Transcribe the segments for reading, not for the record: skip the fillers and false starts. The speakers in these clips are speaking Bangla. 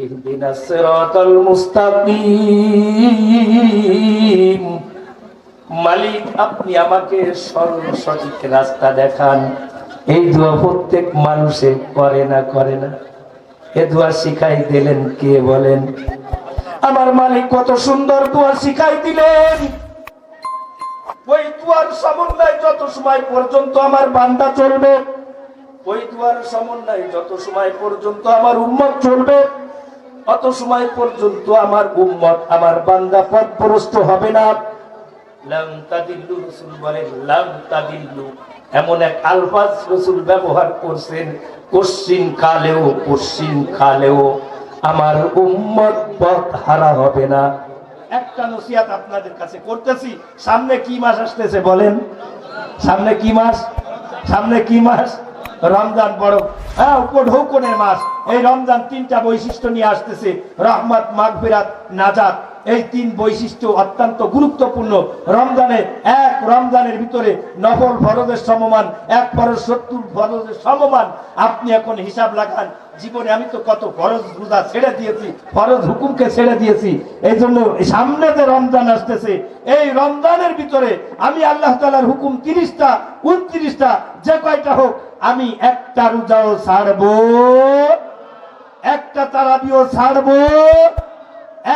ইহদিনাস সিরাতাল মুস্তাকিম। মালিক, আপনি আমাকে সঠিক রাস্তা দেখান। এই দোয়া প্রত্যেক মানুষে করে না করে না? এ দোয়া শিখাই দিলেন কে বলেন? আমার মালিক কত সুন্দর দোয়া শিখাই দিলেন। ওই দোয়ার সমন্বয় যত সময় পর্যন্ত আমার বান্দা চলবে, ওই দোয়ার সমন্বয় যত সময় পর্যন্ত আমার উম্মত চলবে, অত সময় পর্যন্ত আমার উম্মত, আমার বান্দা পথভ্রষ্ট হবে না। লাম তাদিল্লু, রাসূল বলেন লাম তাদিল্লু। এমন এক আলফাজ রাসূল ব্যবহার করছেন, কশিন কালেও আমার উম্মত পথ হারা হবে না। একটা নসিহত আপনাদের কাছে করতেছি। সামনে কি মাস আসতেছে বলেন? সামনে কি মাস? সামনে কি মাস? রমজান। বড় ঢৌকনের মাস। এই রমজান তিনটা বৈশিষ্ট্য নিয়ে আসতেছে: রহমত, মাগফিরাত, নাজাত। এই তিন বৈশিষ্ট্য অত্যন্ত গুরুত্বপূর্ণ। রমজানের ভিতরে নফল ফরজের সমমান, এক ফরজ 70 ফরজের সমমান। আপনি এখন হিসাব লাগান, জীবনে আমি তো কত ফরজ রোজা ছেড়ে দিয়েছি, ফরজ হুকুমকে ছেড়ে দিয়েছি। এই জন্য সামনে যে রমজান আসতেছে, এই রমজানের ভিতরে আমি আল্লাহ তাআলার হুকুম 30টা 29টা যে কয়টা হোক, আমি একটা রোজাও ছাড়বো, একটা তারাবিও ছাড়বো,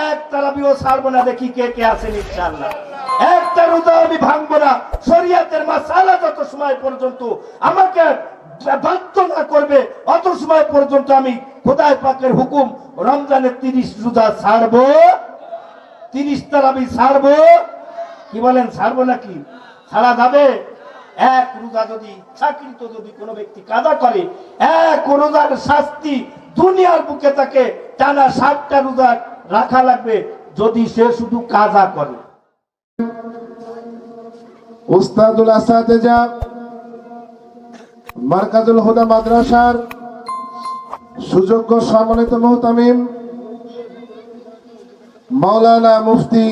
এক তারাবিও ছাড়বো না। দেখি কে কে আছেন ইনশাআল্লাহ। একটা রোজা আমি ভাঙবো না। শরীয়তের মাসালা যত সময় পর্যন্ত আমাকে বাধ্য না করবে, অত সময় পর্যন্ত আমি খোদাই পাকের হুকুম রমজানের 30 রোজা ছাড়বো, 30 তারাবি ছাড়বো। কি বলেন, ছাড়বো নাকি? ছাড়া যাবে? এক রোজা যদি ইচ্ছাকৃত যদি কোনো ব্যক্তি কাজা করে, এক রোজার শাস্তি দুনিয়ার বুকে তাকে টানা 60টা রোজা রাখা লাগবে যদি সে শুধু কাজা করে। উস্তাদুল আসাতেজা মার্কাজুল হুদা মাদ্রাসার সুযোগ্য সম্মানিত মুহতামিম মাওলানা মুফতি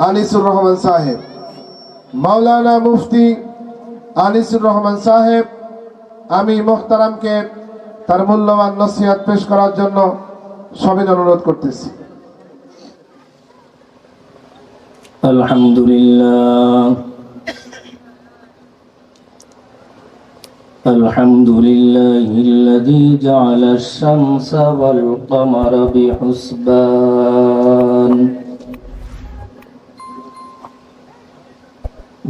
আনিসুর রহমান সাহেব, মাওলানা মুফতি আনিসুর রহমান সাহেব, আমি মোহতারামকে তার মূল্যবান নসিহত পেশ করার জন্য সবিনয় অনুরোধ করতেছি। আলহামদুলিল্লাহ, আলহামদুলিল্লাহিল্লাযী জাআলা আশ-শামসা ওয়াল কমারা বিহুসবান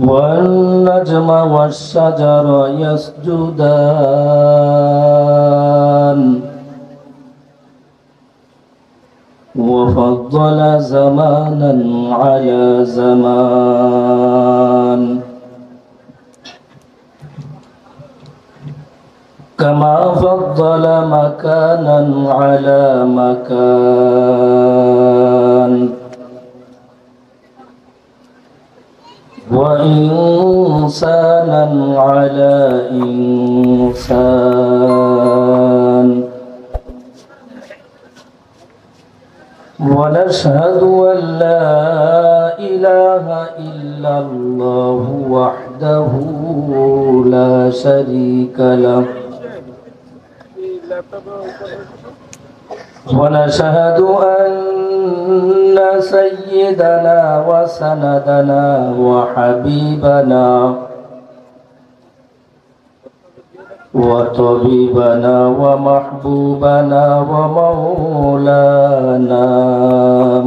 ওয়ান নাজমা ওয়াশ-শাজারা ইয়াসজুদান وفضل زمانا على زمان كما فضل مكانا على مكان وإنسانا على إنسان. ونشهد أن لا إله إلا الله وحده لا شريك له. ونشهد أن سيدنا وسندنا وحبيبنا وطبيبنا ومحبوبنا ومولانا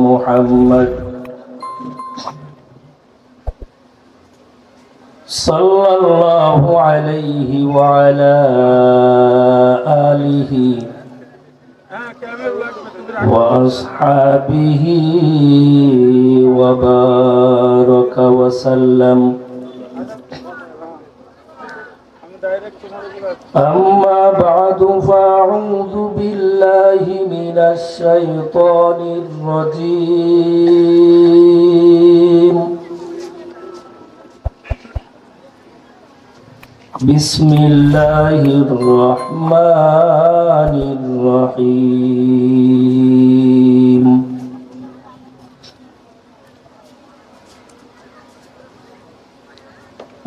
محمد صلى الله عليه وعلى آله وأصحابه وبارك وسلم. أما بعد فأعوذ بالله من الشيطان الرجيم. بسم الله الرحمن الرحيم.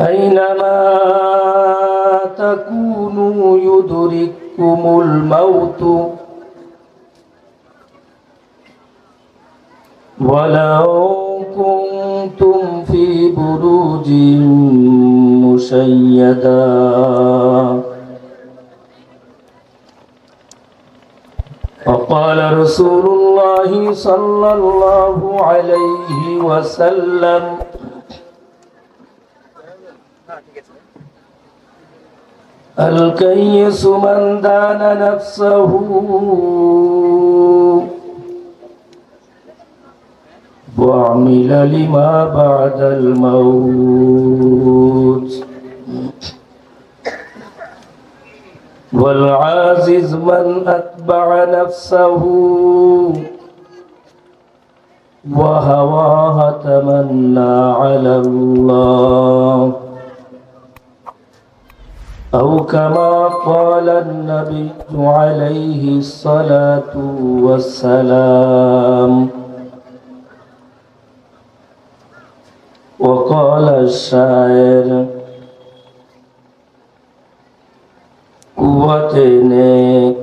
أينما تكونوا يدرككم الموت ولو كنتم في بروج مشيدا وقال رسول الله صلى الله عليه وسلم الكيس من دان نفسه وعمل لما بعد الموت والعازز من أتبع نفسه وهواها تمنى على الله أو كما قال النبي عليه الصلاة والسلام وقال الشاعر قوت نے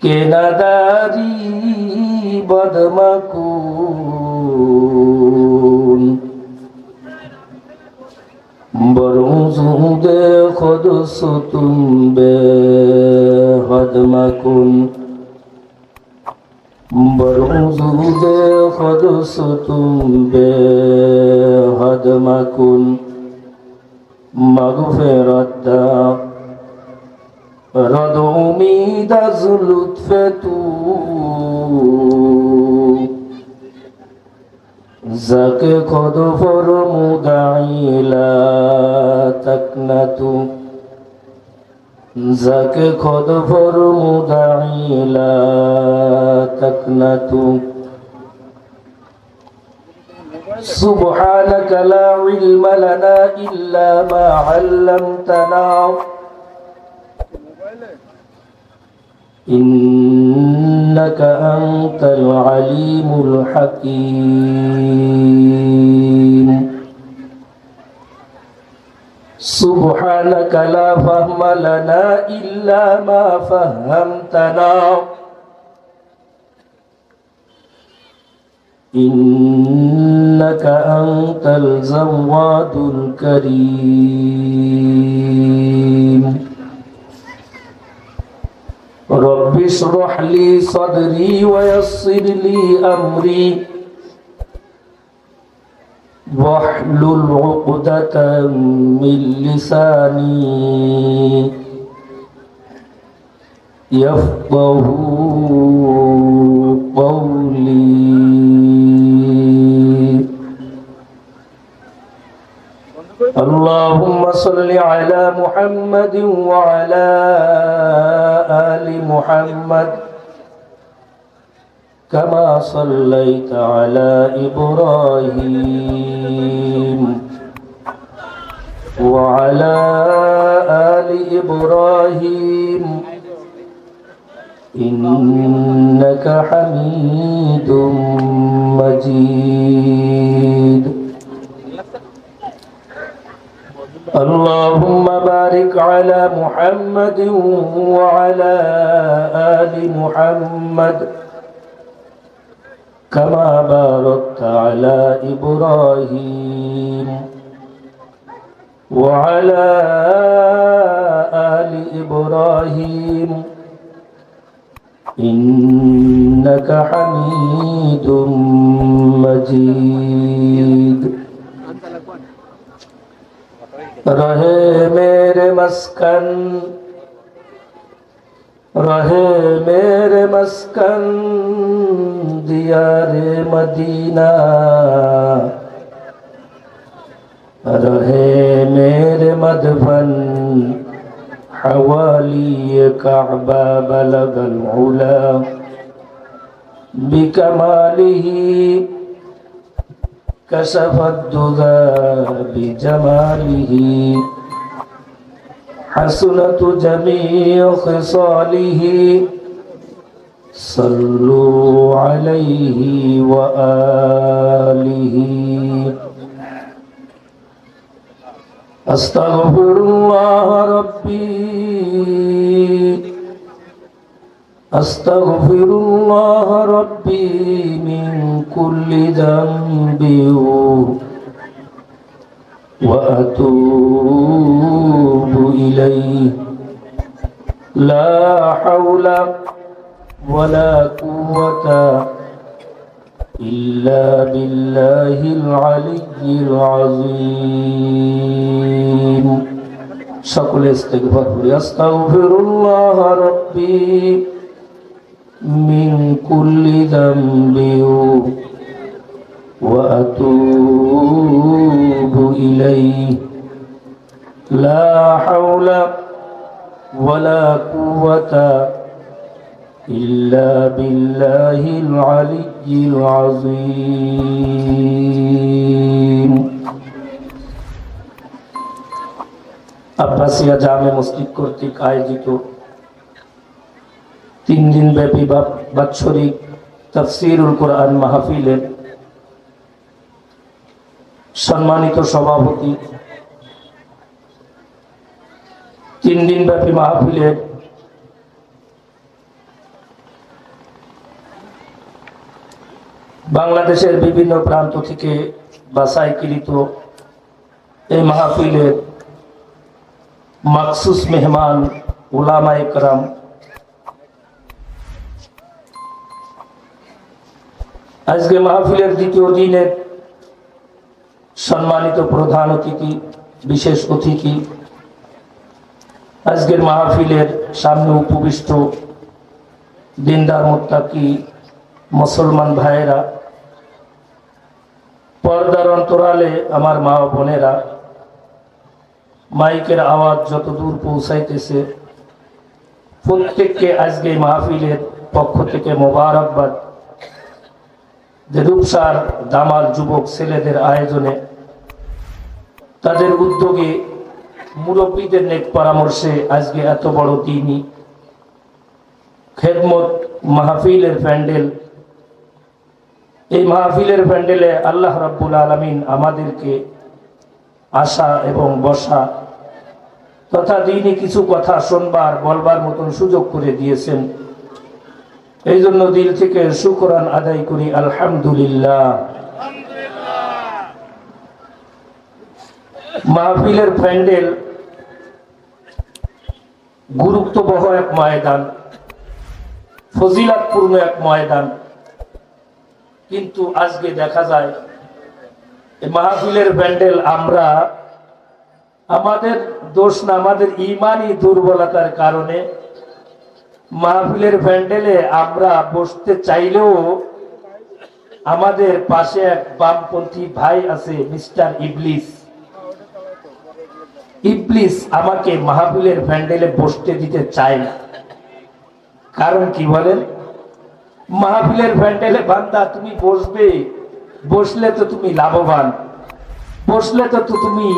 کہ نداری بدمکون بروں زود خود ستم بے حد مکن بروں زود خود ستم بے حد مکن مغفرت دا رد امید از لطف تو زک خود فرمودعی لا تکنتو زک خود فرمودعی لا تکنتو سبحانك لا علم لنا إلا ما علمتنا إنك أنت العليم الحكيم سبحانك لا فهم لنا إلا ما فهمتنا إنك أنت الجواد الكريم رب اشرح لي صدري ويسر لي أمري واحلل عقدة من لساني يفقه قولي اللهم صل على محمد وعلى آل محمد كما صليت على إبراهيم وعلى آل إبراهيم إنك حميد مجيد اللهم بارك على محمد وعلى آل محمد كما باركت على إبراهيم وعلى آل إبراهيم إنك حميد مجيد रहे मेरे मस्कन दियारे मदीना रहे मेरे मदफन हवाली काबा बलगल उला बिकमालिही كشف الدجى بجماله حسنت جميع خصاله صلوا عليه وآله أستغفر الله ربي আস্তাগফিরুল্লাহ রাব্বি মিন কুল্লি যামবি ওয়া আতুবু ইলাইহি লা হাওলা ওয়ালা কুওয়াতা ইল্লা বিল্লাহিল আলিয়্যিল আযীম। সকলে ইস্তিগফার করি। আস্তাগফিরুল্লাহ রাব্বি মিন কুল্লি যামবি ওয়া আতুবু ইলাইহি লা হাওলা ওয়ালা কুওয়াতা ইল্লা বিল্লাহিল আলিয়্যিল আযীম। আব্বাসিয়া জামে মসজিদ কর্তৃক আয়োজিত 3 দিন ব্যাপী বাৎসরিক তাফসীরুল কোরআন মাহফিলের সম্মানিত সভাপতি, 3 দিন ব্যাপী মাহফিলের বাংলাদেশের বিভিন্ন প্রান্ত থেকে বাছাইকৃত এই মাহফিলের মাখসুস মেহমান উলামায়ে কেরাম, আজকে মাহফিলের দ্বিতীয় দিনের সম্মানিত প্রধান অতিথি, বিশেষ অতিথি, আজকের মাহফিলের সামনে উপবিষ্ট দিনদার মুত্তাকি মুসলমান ভাইয়েরা, পর্দার অন্তরালে আমার মা ও বোনেরা, মাইকের আওয়াজ যত দূর পৌঁছাইতেছে প্রত্যেককে আজকে মাহফিলের পক্ষ থেকে মোবারকবাদ। যে রূপসার দামাল যুবক ছেলেদের আয়োজনে, তাদের উদ্যোগে, মুরব্বীদের নেক পরামর্শে আজকে এত বড় দিনই খেদমত মাহফিলের প্যান্ডেল, এই মাহফিলের প্যান্ডেলে আল্লাহ রাব্বুল আলামিন আমাদেরকে আসা এবং বসা তথা দিনই কিছু কথা শুনবার বলবার মতন সুযোগ করে দিয়েছেন। এই জন্য দিল থেকে শুকরান আদায় করি, আলহামদুলিল্লাহ। মাহফিলের প্যান্ডেল গুরুত্ববহ এক ময়দান, ফজিলাতপূর্ণ এক ময়দান, কিন্তু আজকে দেখা যায় এই মাহফিলের প্যান্ডেল আমরা আমাদের দোষ না, আমাদের ইমানি দুর্বলতার কারণে মাহফিলের প্যান্ডেলে আমরা বসতে চাইলেও আমাদের পাশে এক বামপন্থী ভাই আছে, মিস্টার ইবলিস। ইবলিস আমাকে মাহফিলের প্যান্ডেলে বসতে দিতে চায় না। কারণ কি বলেন? মাহফিলের প্যান্ডেলে বান্দা তুমি বসবে, বসলে তো তুমি লাভবান, বসলে তো তুমি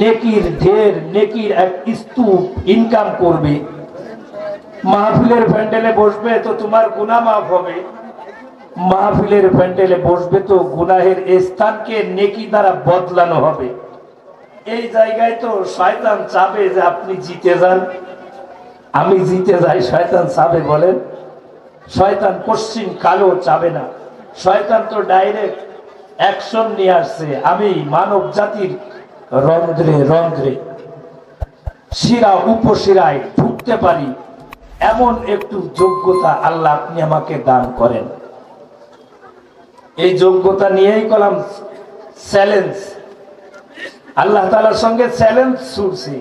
নেকির ঢের, নেকির এক স্তূপ ইনকাম করবে। মাহফিলের প্যান্ডেলে বসবে তো তোমার গুনাহ মাফ হবে, মাহফিলের প্যান্ডেলে বসবে তো গুনাহের স্থানকে নেকি দ্বারা বদলানো হবে। এই জায়গায় তো শয়তান চাবে যে আপনি জিতে যান, আমি জিতে যাই। শয়তান চাবে বলেন? শয়তান পশ্চিম কালো চাবে না। শয়তান তো ডাইরেক্ট অ্যাকশন নিয়ে আসছে, আমি মানব জাতির রন্ধ্রে রন্ধ্রে, শিরা উপশিরায় ঢুকতে পারি, এমন একটু যোগ্যতা আল্লাহ আপনি আমাকে দান করেন। এই যোগ্যতা নিয়েই করলাম চ্যালেঞ্জ, আল্লাহ তাআলার সঙ্গে চ্যালেঞ্জ ছুড়ছি।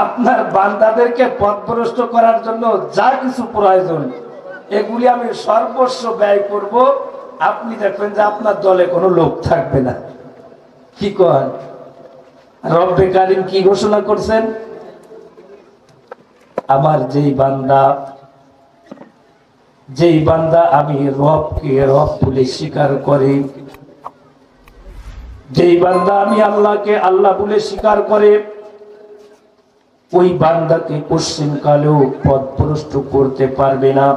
আপনার বান্দাদেরকে পথভ্রষ্ট করার জন্য যা কিছু প্রয়োজন এগুলি আমি সর্বস্ব ব্যয় করব। আপনি দেখবেন যে আপনার দলে কোনো লোক থাকবে না। কি কন? রব্বে কারিম কি ঘোষণা করছেন? আমার যেই বান্দা আমি রবকে রব বলে স্বীকার করে, যেই বান্দা আমি আল্লাহকে আল্লাহ বলে স্বীকার করে, ওই বান্দাকে পশ্চিম কালেও পথভ্রষ্ট করতে পারবে না।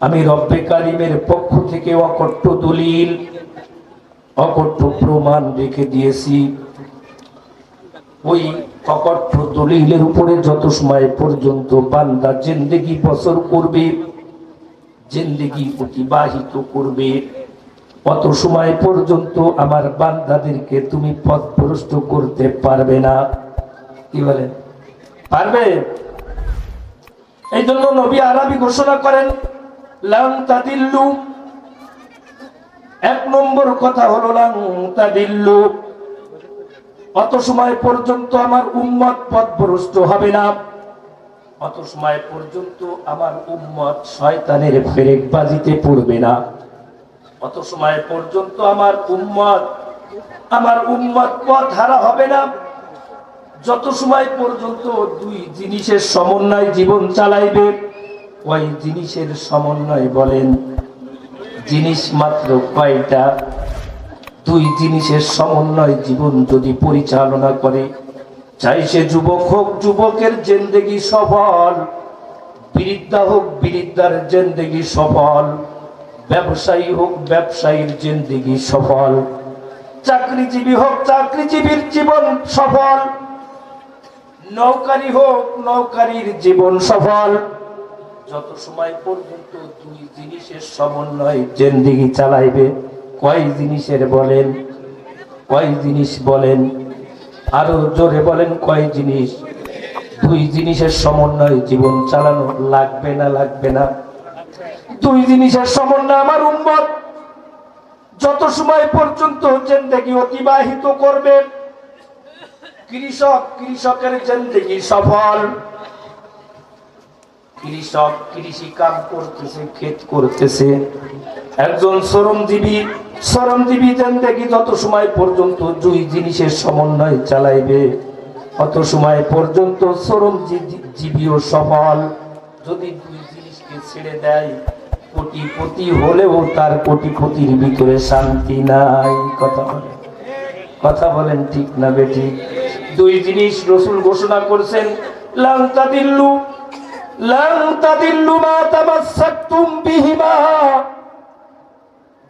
আমি রব্বে কারিমের পক্ষ থেকে অকট্ট দলিল, অকট্ট প্রমাণ রেখে দিয়েছি। ওই অকট্য দলিলের উপরে যত সময় পর্যন্ত বান্দা জিন্দেগি বছর করবে, জিন্দেগি অতিবাহিত করবে, অত সময় পর্যন্ত আমার বান্দাদেরকে তুমি পথভ্রষ্ট করতে পারবে না। কি বলেন, পারবে? এই জন্য নবী আরবি ঘোষণা করেন লান তাদিল্লু। এক নম্বর কথা হলো লান তাদিল্লু, অত সময় পর্যন্ত আমার উম্মত পথভ্রষ্ট হবে না, অত সময় পর্যন্ত আমার উম্মত শয়তানের ফেরেকবাজিতে পড়বে না, অত সময় পর্যন্ত আমার উম্মত পথ হারা হবে না, যত সময় পর্যন্ত দুই জিনিসের সমন্বয় জীবন চালাইবে। ওই জিনিসের সমন্বয় বলেন, জিনিস মাত্র কয়টা? দুই জিনিসের সমন্বয় জীবন যদি পরিচালনা করে, চাই সে যুবক হোক যুবকের জিন্দেগি সফল, বৃদ্ধা হোক বৃদ্ধার জিন্দেগি সফল, ব্যবসায়ী হোক ব্যবসায়ীর জিন্দেগি সফল, চাকরিজীবী হোক চাকরিজীবীর জীবন সফল, নৌকারি হোক নৌকারির জীবন সফল। যত সময় পর্যন্ত দুই জিনিসের সমন্বয় জিন্দেগি চালাইবে। কয় জিনিসের বলেন? কয় জিনিস বলেন? আরো জোরে বলেন, কয় জিনিস? দুই জিনিসের সমন্বয় জীবন চালানো লাগবে না? লাগবে না? দুই জিনিসের সমন্বয় আমার উম্মত যত সময় পর্যন্ত জিন্দেগি অতিবাহিত করবে, কৃষক কৃষকের জিন্দেগি সফল, কৃষক কৃষি কাম করতেছে, ক্ষেত করতেছে। একজন শ্রমজীবী জিন্দেগি যত সময় পর্যন্ত দুই জিনিসের সমন্বয় চালাইবে, অত সময় পর্যন্ত শ্রমজীবীও সফল। যদি দুই জিনিসকে ছেড়ে দেয়, কোটিপতি হলেও তার কোটিপতির ভিতরে শান্তি নাই। কথা বলেন ঠিক না বেঠিক? দুই জিনিস রাসূল ঘোষণা করেছেন, লান তাদিল্লু মা তামাসসাকতুম বিহিমা।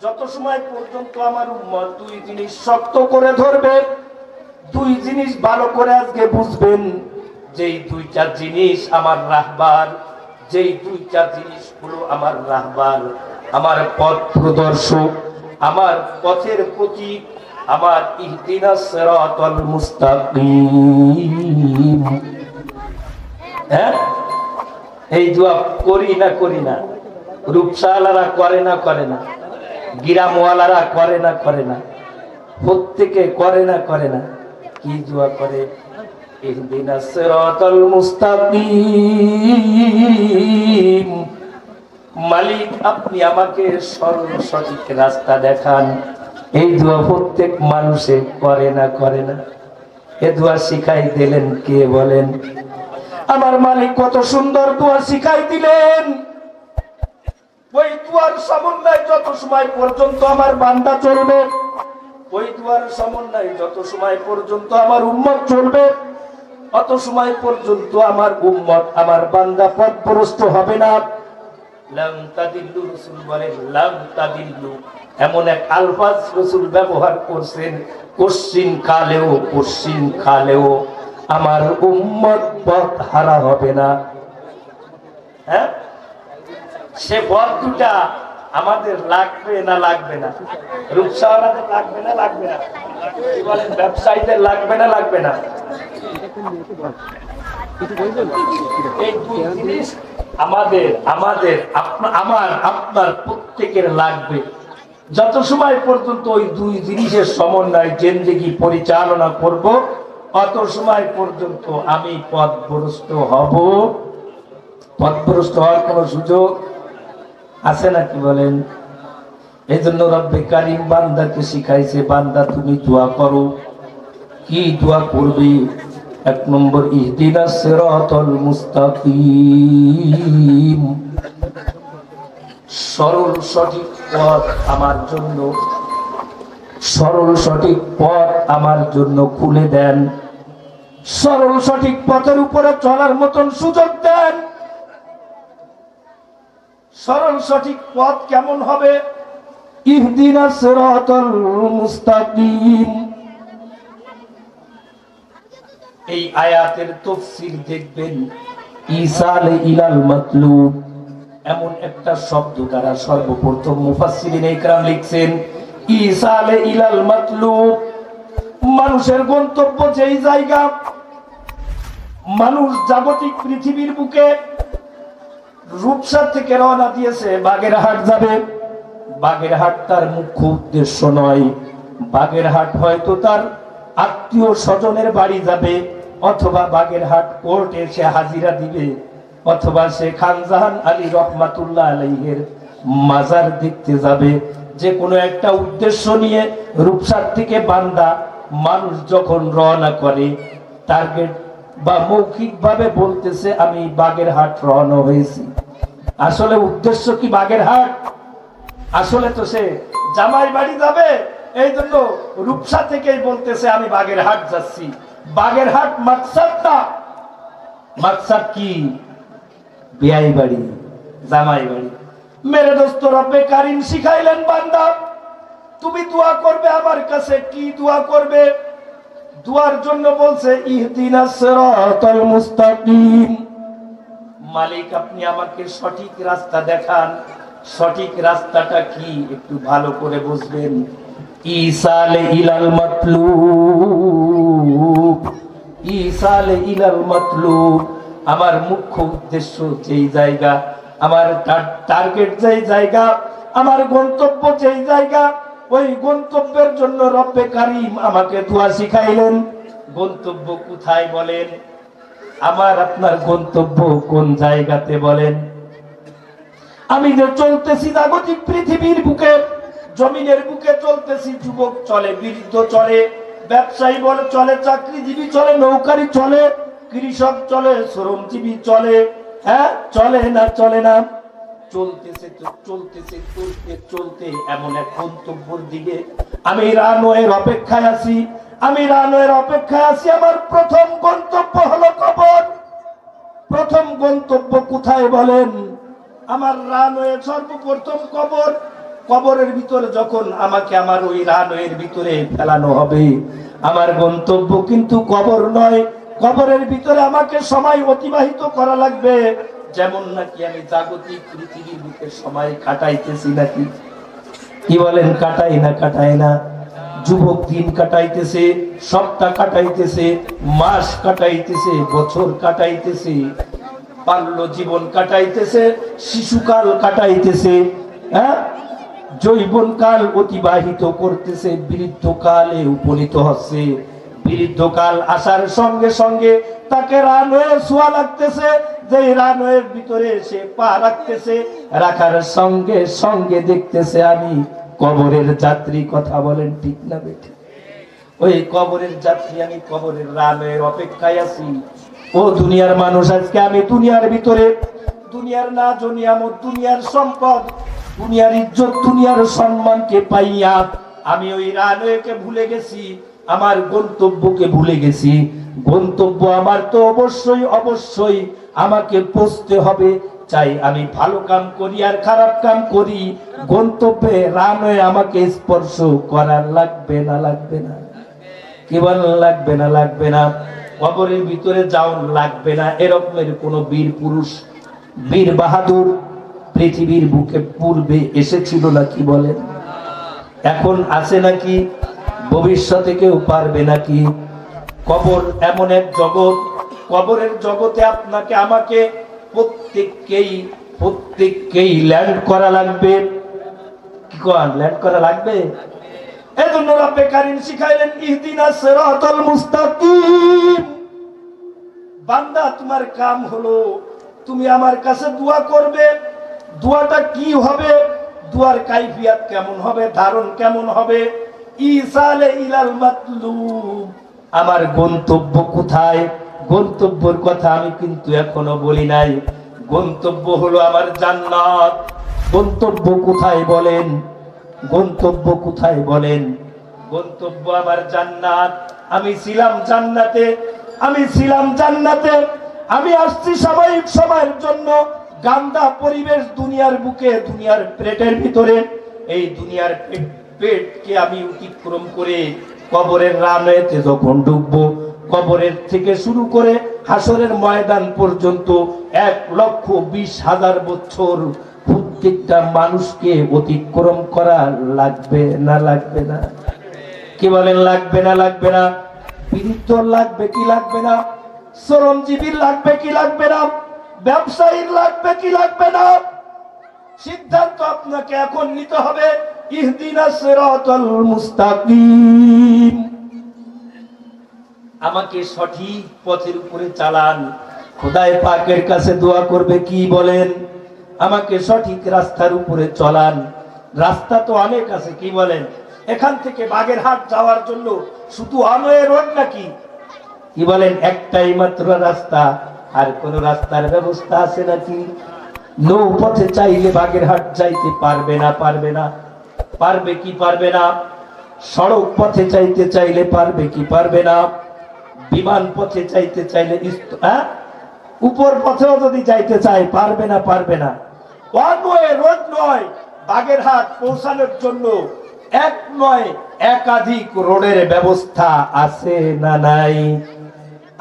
যত সময় পর্যন্ত আমার উম্মত দুই জিনিস শক্ত করে ধরবে, দুই জিনিস ভালো করে আজকে বুঝবেন, যেই দুইটা জিনিস আমার রাহবার, যেই দুইটা জিনিস হলো আমার রাহবার, আমার পথ প্রদর্শক, আমার পথের প্রতীক, আমার ইহদিনাস সিরাতাল মুস্তাকিম। হ্যাঁ, এই দোয়া করি না? রূপসালারা করে না? গিরামওয়ালারা করে না? প্রত্যেকে করে না? কি দোয়া করে? ইহদিনাস সিরাতাল মুস্তাকিম। মালিক আপনি আমাকে সরল সঠিক রাস্তা দেখান। এই দোয়া প্রত্যেক মানুষে করে না? এ দোয়া শিখাই দিলেন কে বলেন? আমার মালিক কত সুন্দর দোয়া শিখাই দিলেন। ওই দুয়ার সমন্বয় যত সময় পর্যন্ত আমার বান্দা চলবে, ওই দুয়ার সমন্বয় যত সময় পর্যন্ত আমার উম্মত চলবে, অত সময় পর্যন্ত আমার উম্মত আমার বান্দা পথভ্রষ্ট হবে না। লাম তাদিল্লু, রাসূল বলেন লাম তাদিল্লু, এমন এক আলফাজ রাসূল ব্যবহার করছেন, কশিন কালেও আমার উম্মত পথ হারা হবে না। হ্যাঁ, সে পথ দুটা আমাদের লাগবে না? রূপসাওয়ালাদের লাগবে না? কি বলেন, ব্যবসায়ীদের লাগবে না? এই দুই জিনিস আমাদের আপনার প্রত্যেকের লাগবে। যত সময় পর্যন্ত ওই দুই জিনিসের সমন্বয় জিন্দেগি পরিচালনা করব, অত সময় পর্যন্ত আমি পথভ্রষ্ট হব। পথভ্রষ্ট হওয়ার কোন সুযোগ আছে নাকি বলেন? এই জন্য রব্বে কারিম বান্দাকে শিখাইছে, বান্দা তুমি দোয়া করো। কি দোয়া করবে? এক নম্বর, ইহদিনাস সিরাতাল মুস্তাকিম, সরল সঠিক পথ আমার জন্য খুলে দেন। সরল সঠিক পথের উপরে চলার মতন সুযোগ দেন। সরল সঠিক পথ কেমন হবে? ইহদিনাস সিরাতাল মুস্তাকিম। এই আয়াতের তাফসীর দেখবেন ইসাল ইলাল মাতলুব এমন একটা শব্দ দ্বারা সর্বপ্রথম মুফাসসিরিন ইকরাম লিখছেন ইসাল ইলাল মাতলুব মানুষের গন্তব্য যেই জায়গা মানুষ জাগতিক পৃথিবীর বুকে রূপসা থেকে রওনা দিয়েছে বাগেরহাট যাবে বাগেরহাট তার মুখ্য উদ্দেশ্য নয় বাগেরহাট হয়তো তার আত্মীয় স্বজনের বাড়ি যাবে অথবা বাগেরহাট কোর্টে এসে হাজিরা দিবে অথবা সে খানজাহান আলী রহমাতুল্লাহ আলাইহির মাজার দেখতে যাবে যে কোনো একটা উদ্দেশ্য নিয়ে রূপসার থেকে বান্দা মানুষ যখন রওনা করে টার্গেট বা মৌখিক ভাবে বলতেছে আমি বাগেরহাট রওনা হয়েছি আসলে উদ্দেশ্য কি বাগেরহাট আসলে তো সে জামাই বাড়ি যাবে এই জন্য রূপসা থেকেই বলতেছে আমি বাগেরহাট যাচ্ছি বাগেরহাট মাকসাদ কি বিয়াই বাড়ি জামাই বাড়ি মেরে দোস্ত রব্বে কারিম শিখাইলেন বান্দা তুমি দোয়া করবে আমার কাছে কি দোয়া করবে দুয়ার জন্য বলছে ইহদিনাস সিরাতাল মুস্তাকিম মালিক আপনি আমাকে সঠিক রাস্তা দেখান সঠিক রাস্তাটা কি একটু ভালো করে বুঝবেন ইসালে ইলাল মাতলুব ইসালে ইলাল মাতলুব আমার মুখ্য উদ্দেশ্য যেই জায়গা আমার টার্গেট যেই জায়গা আমার গন্তব্য যেই জায়গা ওই গন্তব্যের জন্য রব্বে কারিম আমাকে দোয়া শিখাইলেন গন্তব্য কোথায় বলেন আমার আপনার গন্তব্য কোন জায়গাতে বলেন আমি যে চলতেছি জাগতিক পৃথিবীর বুকে জমিনের বুকে চলতেছি যুবক চলে বৃদ্ধ চলে ব্যবসায়ী বলে চলে চাকরিজীবী চলে নৌকারি চলে কৃষক চলে শ্রমজীবী চলে হ্যাঁ চলে না চলতেছে চলতে এমন এক গন্তব্যের দিকে আমি রানওয়ের অপেক্ষায় আছি আমার প্রথম গন্তব্য হলো কবর প্রথম গন্তব্য কোথায় বলেন আমার রানওয়ে সর্বপ্রথম কবরের ভিতরে যখন আমাকে আমার ওই রানওয়ের ভিতরে ফেলানো হবে আমার গন্তব্য কিন্তু কবর নয় কবরের ভিতরে আমাকে সময় অতিবাহিত করা লাগবে যেমন নাকি আমি জাগতিক পৃথিবীর বুকে সময় কাটাইতেছি নাকি কি বলেন কাটাই না যুবক দিন কাটাইতেছে সপ্তাহ কাটাইতেছে মাস কাটাইতেছে বছর কাটাইতেছে বাল্য জীবন কাটাইতেছে শিশুকাল কাটাইতেছে হ্যাঁ যৌবনকাল অতিবাহিত করতেছে বৃদ্ধকালে উপনীত হচ্ছে বৃদ্ধকাল আসার সঙ্গে সঙ্গে তাকে রানওয়ে ছোঁয়া লাগতেছে যে রানওয়ের ভিতরে সে পা রাখতেছে রাখার সঙ্গে সঙ্গে দেখতেছে আমি কবরের যাত্রী কথা বলেন ঠিক না বেঠিক ওই কবরের যাত্রী আমি কবরের রানওয়ের অপেক্ষায় আছি ও দুনিয়ার মানুষ আজকে আমি দুনিয়ার ভিতরে দুনিয়ার না জনিয়ামত দুনিয়ার সম্পদ দুনিয়ার ইজ্জত দুনিয়ার সম্মানকে পাইয়া আমি ওই রানওয়েকে ভুলে গেছি আমার গন্তব্যকে ভুলে গেছি গন্তব্য আমার তো অবশ্যই আমাকে পৌঁছতে হবে চাই আমি ভালো কাম করি আর খারাপ কাম করি গন্তব্যে রানওয়ে আমাকে স্পর্শ করার লাগবে না কি বলেন লাগবে না কবরের ভিতরে যাও লাগবে না এরকমের কোন বীর পুরুষ বীর বাহাদুর পৃথিবীর বুকে পূর্বে এসেছিল নাকি বলেন এখন আছে নাকি ভবিষ্যতে কেউ পারবে নাকি কবর এমন এক জগৎ কবরের জগতে আপনাকে আমাকে প্রত্যেককেই ল্যান্ড করা লাগবে কি কোন ল্যান্ড করা লাগবে এজন্য রব্বে কারীম শিখাইলেন ইহদিনাস সিরাতাল মুস্তাকিম বান্দা তোমার কাম হলো তুমি আমার কাছে দোয়া করবে দোয়াটা কি হবে দুয়ার কাইফিয়াত কেমন হবে ধারণ কেমন হবে ইসালে ইলাল মাতলুব আমার গন্তব্য কোথায় গন্তব্যের কথা আমি কিন্তু এখনো বলি নাই গন্তব্য হলো আমার জান্নাত গন্তব্য কোথায় বলেন গন্তব্য আমার জান্নাত আমি ছিলাম জান্নাতে আমি আসছি সাময়িক সময়ের জন্য গান্দা পরিবেশ দুনিয়ার বুকে দুনিয়ার পেটের ভিতরে এই দুনিয়ার পেটকে আমি অতিক্রম করে কবরের রানওয়েতে যখন ঢুকবো কবরের থেকে শুরু করে হাসরের ময়দান পর্যন্ত 1,20,000 বছর প্রত্যেকটা মানুষকে অতিক্রম করা লাগবে না লাগবে না? কি বলেন, লাগবে না লাগবে না? পীড়িত লাগবে কি লাগবে না? শ্রমজীবীর লাগবে কি লাগবে না? ব্যবসায়ীর লাগবে কি লাগবে না? সিদ্ধান্ত আপনাকে এখন নিতে হবে। ইহদিনাস সিরাতাল মুস্তাকিম, আমাকে সঠিক পথের উপরে চালান। খোদায়ে পাকের কাছে দোয়া করবে, কি বলেন? আমাকে সঠিক রাস্তার উপরে চলান। রাস্তা তো অনেক আছে, কি বলেন? এখান থেকে বাগেরহাট যাওয়ার জন্য শুধু আনোয়ার রোড নাকি? কি বলেন? একটাই মাত্র রাস্তা, আর কোন রাস্তার ব্যবস্থা আছে নাকি? নৌ পথে চাইলে বাগেরহাট যাইতে পারবে না? পারবে না? পারবে কি পারবে না? সড়ক পথে চাইতে চাইলে পারবে কি পারবে না? বিমান পথে চাইতে চাইলে উপর পথেও যদি যাইতে চাই পারবে না? পারবে না? ওয়ান ওয়ে রোড নয়, বাগেরহাট পৌঁছানোর জন্য এক নয় একাধিক রোডের ব্যবস্থা আছে না নাই?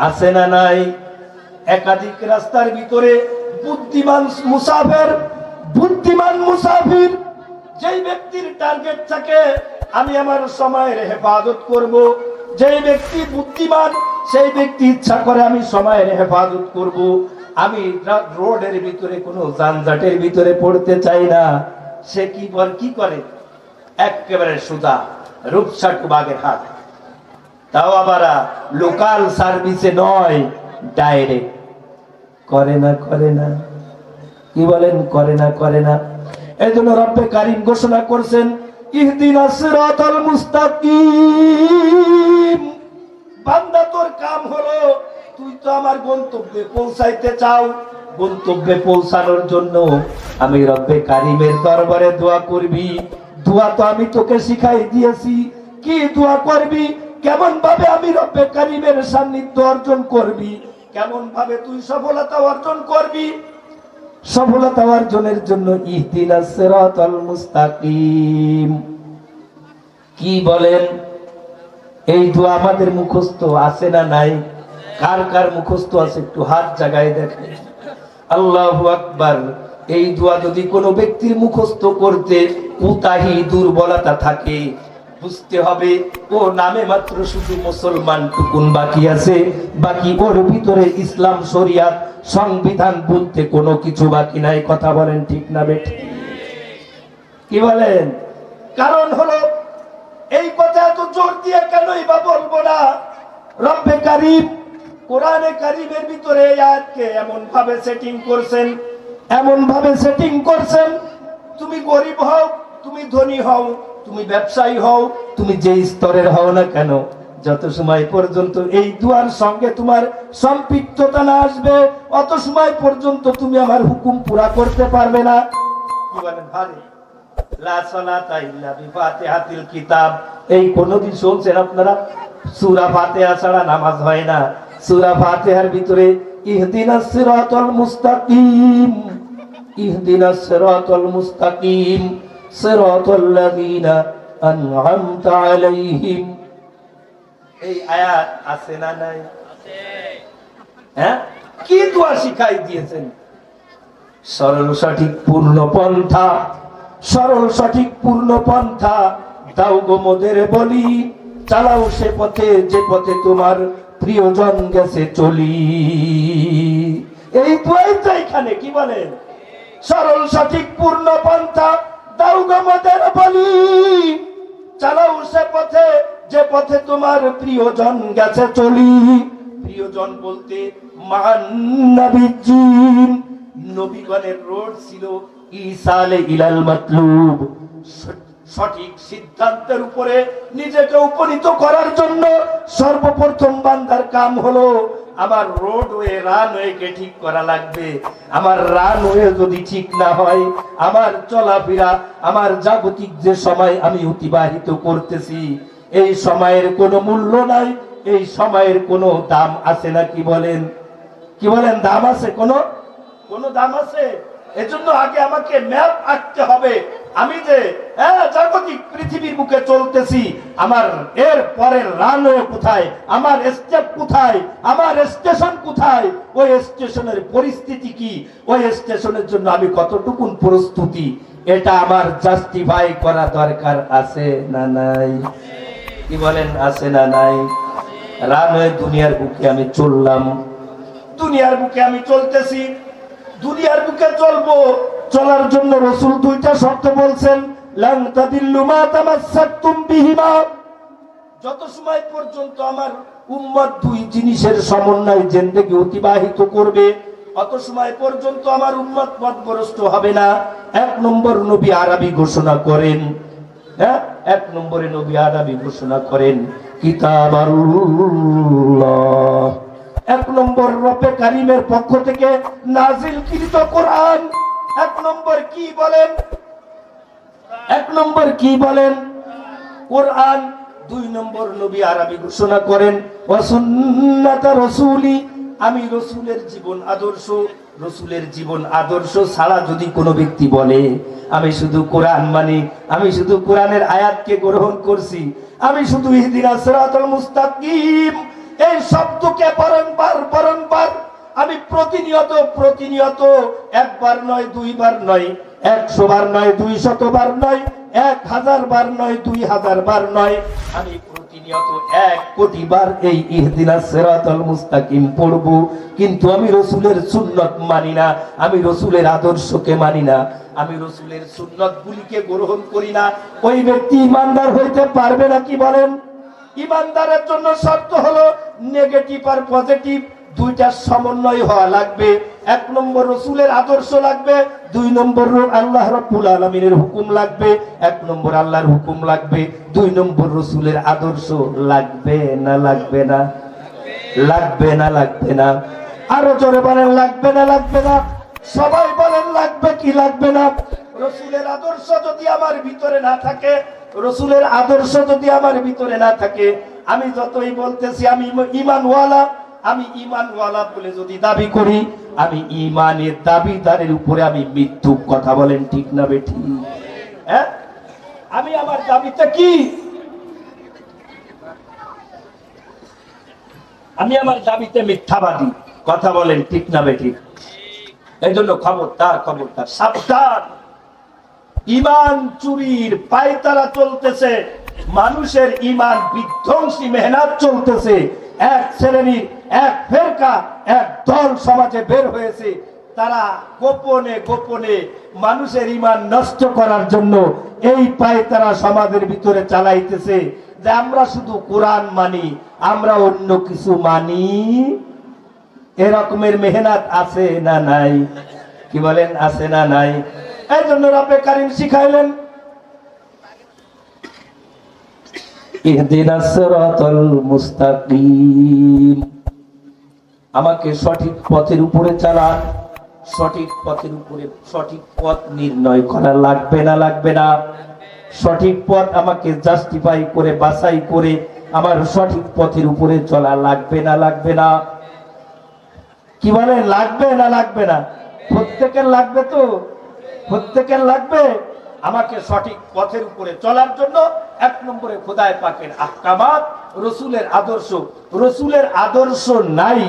আছে না নাই? একাধিক রাস্তার ভিতরে বুদ্ধিমান মুসাফির যেই ব্যক্তির টার্গেট থাকে আমি আমার সময়ের হেফাজত করব, যেই ব্যক্তি বুদ্ধিমান সেই ব্যক্তি ইচ্ছা করে আমি সময়ের হেফাজত করব, আমি রোডের ভিতরে কোনো যানজটের ভিতরে পড়তে চাই না, সে কি করে? একেবারে সোজা রূপসা টু বাগেরহাট, তাও আবার লোকাল সার্ভিসে নয়, ডাইরেক্ট। করে না? করে না? কি বলেন? করে না? করে না? এই জন্য রব্বে কারীম ঘোষণা করছেন, ইহদিনাস সিরাতাল মুস্তাকিম। বান্দা, তোর কাম হলো, তুই তো আমার গন্তব্যে পৌঁছাইতে চাও, গন্তব্যে পৌঁছানোর জন্য আমি রব্বে কারীমের দরবারে দোয়া করবি। দোয়া তো আমি তোকে শিখাই দিয়েছি। কি দোয়া করবি? কেমন ভাবে আমি রব্বে কারীমের সান্নিধ্য অর্জন করবি, কেমন ভাবে তুই সফলতা অর্জন করবি? সফলতা অর্জনের জন্য ইহদিনাস সিরাতাল মুস্তাকিম। কি বলেন? এই দোয়া আমাদের মুখস্থ আছে না নাই? কার কার মুখস্থ আছে একটু হাত জাগায় দেখেন। আল্লাহু আকবার। এই দোয়া যদি কোনো ব্যক্তির মুখস্থ করতে কুতাহি দুর্বলতা থাকে, বুঝতে হবে ও নামে মাত্র শুধু মুসলমান টুকুন বাকি আছে, বাকি ওর ভিতরে ইসলাম, শরিয়াত, সংবিধান বলতে কোনো কিছু বাকি নাই। কথা বলেন ঠিক না বেঠিক? কি বলেন? কারণ হলো, এই কথা এত জোর দিয়ে কেনই বা বলবো না? রব্বে কারীম কোরআনে কারীমের ভিতরে এই আয়াতকে এমন ভাবে সেটিং করছেন, তুমি গরিব হও, তুমি ধনী হও, তুমি ব্যবসায়ী হও, তুমি যে স্তরের হও না কেন, যত সময় পর্যন্ত এই দুয়ার সঙ্গে তোমার সম্পৃক্ততা না আসবে, অত সময় পর্যন্ত তুমি আমার হুকুম পুরা করতে পারবে না। কি বলেন ভাই? লা সালাতা ইল্লা বিফাতিহাতিল কিতাব। এই কোনদিন শুনছেন আপনারা? সূরা ফাতিহা ছাড়া নামাজ হয় না। সূরা ফাতিহার ভিতরে ইহদিনাস সিরাতাল মুস্তাকিম, ইহদিনাস সিরাতাল মুস্তাকিম, সিরাতাল লাযিনা আন'আমতা আলাইহিম। এই আয়াত আছে না নাই? আছে। হ্যাঁ, কি দোয়া শিখাই দিয়েছেন? সরল সঠিক পূর্ণ পন্থা, সরল সঠিক পূর্ণ পন্থা দাও গো মোদের বলি, চালাও সে পথে যে পথে তোমার প্রিয়জন গেছে চলি। এই দোয়াই তো এখানে। কি বলেন? সরল সঠিক পূর্ণ পন্থা দাও গো মোদের বলি, চালাও সে পথে যে পথে তোমার প্রিয়জন গেছে চলি। প্রিয়জন বলতে মান নবীজিন, নবীগণের রোড ছিল ইসালে ইলাল মাতলুব। সঠিক সিদ্ধান্তের উপরে নিজেকে উপনীত করার জন্য সর্বপ্রথম বান্দার কাম হলো আমার রোডওয়ে, রানওয়েকে ঠিক করা লাগবে। আমার রানওয়ে যদি ঠিক না হয়, আমার চলাফেরা, আমার জাগতিক যে সময় আমি অতিবাহিত করতেছি, এই সময়ের কোনো মূল্য নাই, এই সময়ের কোনো দাম আছে না? কি বলেন? কি বলেন? দাম আছে? কোনো দাম আছে? এজন্য আগে আমাকে ম্যাপ আঁকতে হবে, আমি যে জাগতিক পৃথিবীর বুকে চলতেছি, আমার এর পরের রানওয়ে কোথায়, আমার স্টেপ কোথায়, আমার স্টেশন কোথায়, ওই স্টেশনের পরিস্থিতি কি, ওই স্টেশনের জন্য আমি কতটুকু প্রস্তুতি, এটা আমার জাস্টিফাই করা দরকার আছে না নাই? কি বলেন, আছে না নাই? রানওয়ে দুনিয়ার বুকে আমি চললাম, দুনিয়ার বুকে আমি চলতেছি, দুনিয়ার বুকে চলবো। চলার জন্য রাসূল দুইটা শর্ত বলছেন, লান তাদিল্লু মা তামাসসাকতুম বিহিমা। যত সময় পর্যন্ত আমার উম্মত দুই জিনিসের সমন্বয়ে জিন্দেগি অতিবাহিত করবে, অত সময় পর্যন্ত আমার উম্মত পথভ্রষ্ট হবে না। এক নম্বর নবী আরবি ঘোষণা করেন, এক নম্বরে নবী আরবি ঘোষণা করেন কিতাবাল্লাহ, এক নম্বর রব্বে কারীমের পক্ষ থেকে নাজিলকৃত কোরআন। এক নম্বর কি বলেন? এক নম্বর কি বলেন? কোরআন। দুই নম্বর নবী আরবি ঘোষণা করেন ওয়া সুন্নাতা রাসূলি, আমি রাসূলের জীবন আদর্শ, রাসূলের জীবন আদর্শ ছাড়া যদি কোনো ব্যক্তি বলে আমি শুধু কোরআন মানি, আমি শুধু কোরআনের আয়াতকে গ্রহণ করছি, আমি শুধু ইহদিনাস সিরাতাল মুস্তাকিম এই শব্দকে বারংবার আমি প্রতিনিয়ত একবার নয়, দুইবার নয়, 100 বার নয়, 200 বার নয়, 1000 বার নয়, 2000 বার নয়, আমি প্রতিনিয়ত 1 কোটি বার এই ইহদিনাস সিরাতাল মুস্তাকিম পড়ব। কিন্তু আমি রাসূলের সুন্নাত মানি না, আমি রাসূলের আদর্শকে মানি না, আমি রাসূলের সুন্নাতগুলিকে গ্রহণ করি না। ওই ব্যক্তি ইমানদার হইতে পারবে না? কি বলেন? ইমানদারের জন্য শর্ত হলো নেগেটিভ আর পজিটিভ দুইটার সমন্বয় হওয়া লাগবে। এক নম্বর রাসূলের আদর্শ লাগবে, দুই নম্বর আল্লাহ রাব্বুল আলামিনের হুকুম লাগবে। এক নম্বর আল্লাহর হুকুম লাগবে, দুই নম্বর রাসূলের আদর্শ লাগবে না লাগবে না? লাগবে না লাগবে না? আরো জোরে বলেন, লাগবে না লাগবে না? সবাই বলেন লাগবে কি লাগবে না? রাসূলের আদর্শ যদি আমার ভিতরে না থাকে, রাসূলের আদর্শ যদি আমার ভিতরে না থাকে, আমি যতই বলতেছি আমি ঈমানওয়ালা, আমি ঈমানওয়ালা বলে যদি দাবি করি, আমি ঈমানের দাবিদারের উপরে আমি মিথ্যুক। কথা বলেন ঠিক না বেঠিক? হ্যাঁ, আমি আমার দাবিটা কি? আমি আমার দাবিতে মিথ্যাবাদী। কথা বলেন ঠিক না বেঠিক? এই জন্য খবরদার, খবরদার, সাবধান। ঈমান চুরির পায়তারা চলতেছে, মানুষের ঈমান বিধ্বংসী মেহনত চলতেছে। এক শ্রেণীর, এক ফেরকা, এক দল সমাজে বের হয়েছে, তারা গোপনে গোপনে মানুষের ঈমান নষ্ট করার জন্য এই পায়তারা সমাজের ভিতরে চালাইতেছে যে আমরা শুধু কোরআন মানি, আমরা অন্য কিছু মানি। এরকমের মেহনত আছে না নাই? কি বলেন, আছে না নাই? এই জন্য রব্বে কারীম শিখাইলেন ইহদিনাস সিরাতাল মুস্তাকিম, আমাকে সঠিক পথের উপরে চালান। সঠিক পথের উপরে সঠিক পথ নির্ণয় করা লাগবে না লাগবে না? সঠিক পথ আমাকে জাস্টিফাই করে বাছাই করে আমার সঠিক পথের উপরে চলা লাগবে না লাগবে না? কি বলেন, লাগবে না লাগবে না? প্রত্যেকের লাগবে তো, প্রত্যেকের লাগবে। আমাকে সঠিক পথের উপরে চলার জন্য এক নম্বরে খোদায় পাকের আহকামাত, রাসূলের আদর্শ। রাসূলের আদর্শ নাই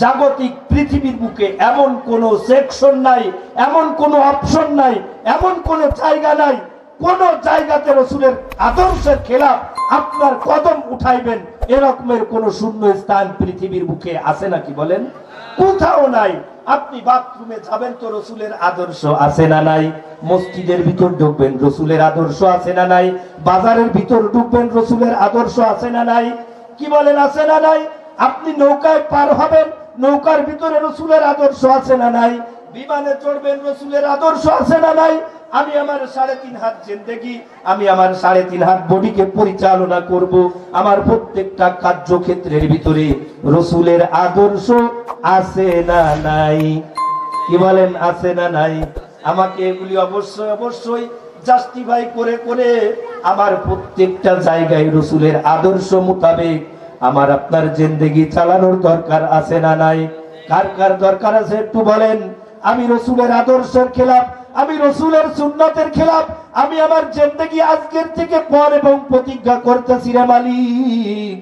জাগতিক পৃথিবীর বুকে, এমন কোন সেকশন নাই, এমন কোন অপশন নাই, এমন কোন জায়গা নাই, কোন জায়গাতে রাসূলের আদর্শের খেলাফ আপনার কদম উঠাইবেন এরকমের কোন শূন্য স্থান পৃথিবীর বুকে আছে নাকি বলেন? কোথাও নাই। আপনি বাথরুমে যাবেন তো রাসূলের আদর্শ আছে না নাই? মসজিদের ভিতর ঢুকবেন, রাসূলের আদর্শ আছে না নাই? বাজারের ভিতর ঢুকবেন, রাসূলের আদর্শ আছে না নাই? কি বলেন, আছে না নাই? আপনি নৌকায় পার হবেন, নৌকার ভিতরে রাসূলের আদর্শ আছে না নাই? বিমানে চড়বেন, রাসূলের আদর্শ আছে না নাই? আমি আমার 3.5 হাত জিন্দেগি, আমি আমার 3.5 হাত বডিকে পরিচালনা করব, আমার প্রত্যেকটা কার্যক্ষেত্রের ভিতরে রাসূলের আদর্শ আছে না নাই? কি বলেন, আছে না নাই? আমাকে এগুলি অবশ্যই অবশ্যই জাস্টিফাই করে করে আমার প্রত্যেকটা জায়গায় রাসূলের আদর্শ মোতাবেক আমার আপনার জিন্দেগি চালানোর দরকার আছে না নাই? কার কার দরকার আছে একটু বলেন। আমি রাসূলের আদর্শের খেলাফ আমি রসুলের সুন্নতের খেলাফ আমি আমার জিন্দেগি আজকের থেকে পর এবং প্রতিজ্ঞা করতেছি রে মালিক,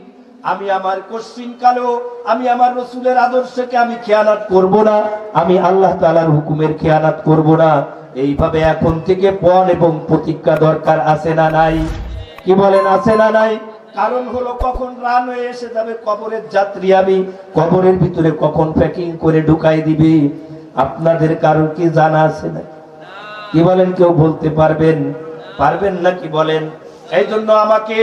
আমি আমার কশ্চিন কালেও আমি আমার রসুলের আদর্শকে আমি খেয়ানত করব না, আমি আল্লাহ তাআলার হুকুমের খেয়ানত করব না। এইভাবে এখন থেকে পণ এবং প্রতিজ্ঞা দরকার আছে না নাই? কি বলেন, আছে না নাই? কারণ হলো কখন রান হয়ে এসে যাবে কবরের যাত্রী, আমি কবরের ভিতরে কখন প্যাকিং করে ঢুকাই দিবি আপনাদের কারোর কি জানা আছে না? কি বলেন, কেউ বলতে পারবেন? পারবেন না কি বলেন? এই জন্য আমাকে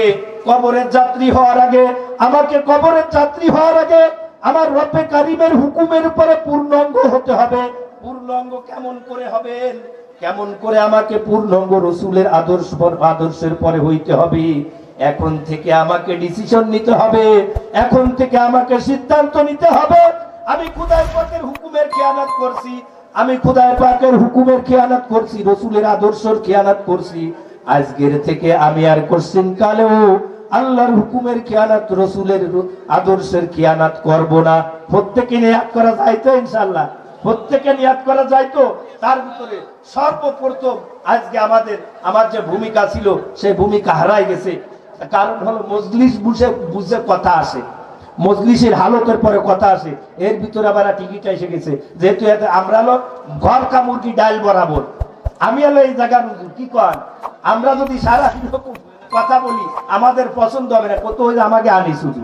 কবরের যাত্রী হওয়ার আগে, আমাকে কবরের যাত্রী হওয়ার আগে আমার রব্বে কারিমের হুকুমের উপরে পূর্ণাঙ্গ হতে হবে। পূর্ণাঙ্গ কেমন করে হবেন? কেমন করে আমাকে পূর্ণাঙ্গ রসুলের আদর্শের পরে হইতে হবে। এখন থেকে আমাকে ডিসিশন নিতে হবে, এখন থেকে আমাকে সিদ্ধান্ত নিতে হবে। আমি খোদাই পাকের হুকুমের খেয়ানত করছি, আমি খোদাই পাকের হুকুমের খেয়ানত করছি, রসুলের আদর্শের খেয়ানত করছি। আজকের থেকে আমি আর কোশ্চিন কালেও আল্লাহর হুকুমের খেয়ানত, রসুলের আদর্শের খেয়ানত করব না। প্রত্যেকে নিয়াত করা যায় তো ইনশাআল্লাহ? প্রত্যেকে নিয়াত করা যায় তো? তার ভিতরে সর্বপ্রথম আজকে আমার যে ভূমিকা ছিল সেই ভূমিকা হারাই গেছে। কারণ হলো মজলিস বুঝে কথা আসে, মজলিসের হালতের পরে কথা আসে, এর ভিতরে আবার টিকিট এসে গেছে। যেহেতু আমরা হলো ঘর কা মুরগি ডাল বরাবর, আমি হলো এই জায়গার হুজুর, কি কন? আমরা যদি সারা কথা বলি আমাদের পছন্দ হবে না, কত হয়ে আমাকে আনি শুধু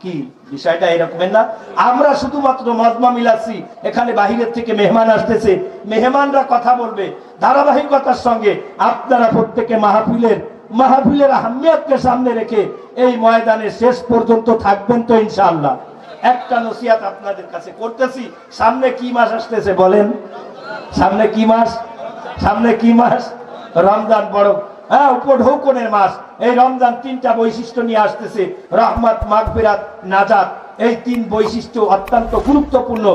কি বিষয়টা এরকমের না? আমরা শুধুমাত্র মজমা মিলাচ্ছি, এখানে বাহিরের থেকে মেহমান আসতেছে, মেহমানরা কথা বলবে ধারাবাহিকতার সঙ্গে। আপনারা প্রত্যেকে মাহফিলের আহমিয়তকে সামনে রেখে এই ময়দানে শেষ পর্যন্ত থাকবেন তো ইনশাআল্লাহ? একটা নসিহত আপনাদের কাছে করতেছি, সামনে কি মাস আসতেছে বলেন? সামনে কি মাস? সামনে কি মাস? রমজান, বড় উপঢৌকনের মাস। এই রমজান তিনটা বৈশিষ্ট্য নিয়ে আসতেছে, রহমত, মাগফিরাত, নাজাত। এই তিন বৈশিষ্ট্য অত্যন্ত গুরুত্বপূর্ণ।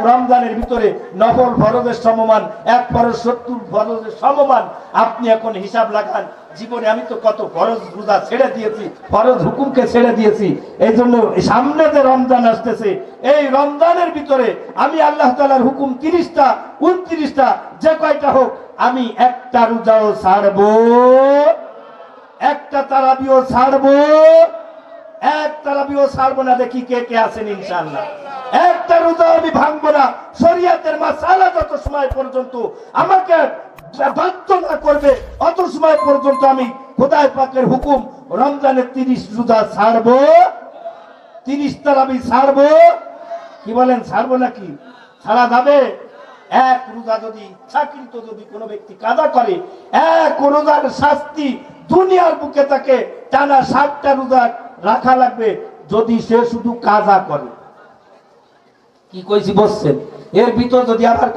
রমজানের ভিতরে নফল ফরজের সমমান, এক ফরজ 70 ফরজের সমমান। আপনি এখন হিসাব লাগান, জীবনে আমি তো কত ফরজ রোজা ছেড়ে দিয়েছি, ফরজ হুকুমকে ছেড়ে দিয়েছি। এই জন্য সামনে যে রমজান আসতেছে, এই রমজানের ভিতরে আমি আল্লাহ তাআলার হুকুম 30টা 29টা যে কয়টা হোক, আমি একটা রোজাও ছাড়বো, একটা তারাবিও ছাড়বো, এক তারাবিও ছাড়বো না। দেখি কে কে আছেন ইনশাআল্লাহ। একটা রোজা আমি ভাঙবো না। শরীয়তের মাসালা যত সময় পর্যন্ত আমাকে বাধ্য না করবে অত সময় পর্যন্ত আমি খোদাই পাকের হুকুম রমজানের 30 রোজা ছাড়বো, 30 তারাবি ছাড়বো। কি বলেন, ছাড়বো নাকি? ছাড়া যাবে? এক রোজা যদি ইচ্ছাকৃত যদি কোনো ব্যক্তি কাজা করে, এক রোজার শাস্তি দুনিয়ার বুকে তাকে টানা 60টা রোজা রাখা লাগবে যদি সে শুধু কাজা করে। কি কইছি বলছেন? এর ভিতর যদি আবার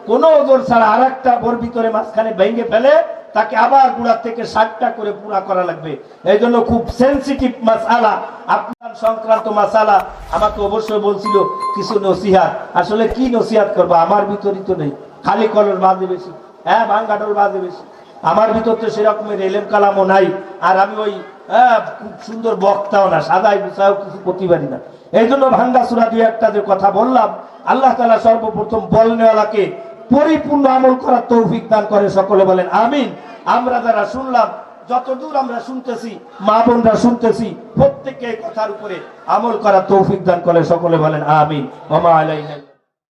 কোনো ওজন ছাড়া আর একটা ওর ভিতরে মাঝখানে ভেঙে ফেলে, তাকে আবার গুড়া থেকে 60টা করে পুরা করা লাগবে। এই জন্য খুব সেন্সিটিভ মাসালা, আপনার সংক্রান্ত মাসালা। আমাকে অবশ্যই বলছিল কিছু নসিহাত, আসলে কি নসিহাত করবো, আমার ভিতরই তো নেই, খালি কলর বাজে বেশি, ভাঙ্গাডোল বাজে বেশি। আমার ভিতর তো সেরকমের এলেম কালামও নাই, আর আমি ওই খুব সুন্দর বক্তাও না, সাদাই গুছাও কিছু করতে পারি না। এই জন্য ভাঙ্গা সুরা 2-1টা যে কথা বললাম, আল্লাহ তাআলা সর্বপ্রথম বলনেওয়ালাকে পরিপূর্ণ আমল করার তৌফিক দান করে। সকলে বলেন আমিন। আমরা যারা শুনলাম, যতদূর আমরা শুনতেছি, মা বোনরা শুনতেছি, প্রত্যেককে কথার উপরে আমল করার তৌফিক দান করে। সকলে বলেন আমিন। ওয়া মা আলাইনা।